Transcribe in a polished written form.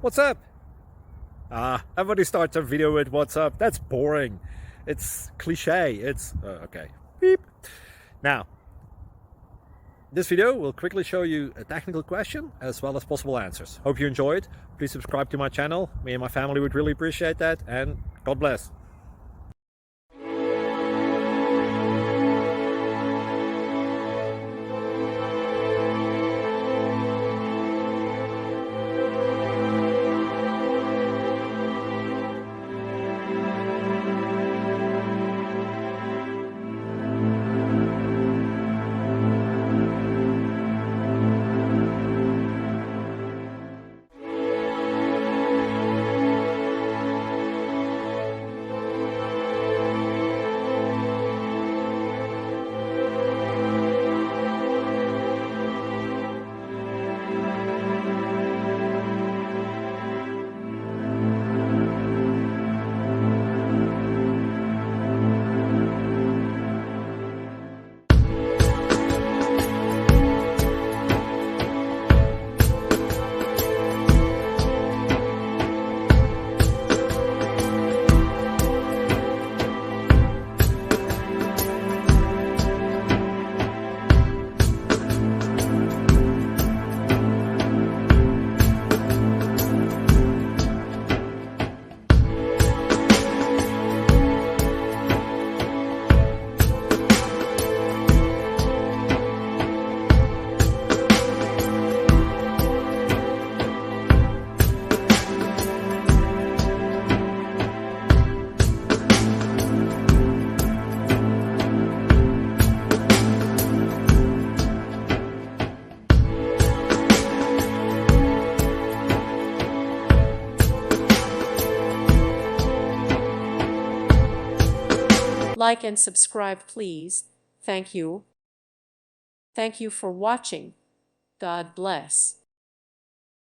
What's up? Everybody starts a video with what's up. That's boring. It's cliche. It's okay. Beep. Now, this video will quickly show you a technical question as well as possible answers. Hope you enjoyed. Please subscribe to my channel. Me and my family would really appreciate that, and God bless. Like and subscribe, please. Thank you. Thank you for watching. God bless.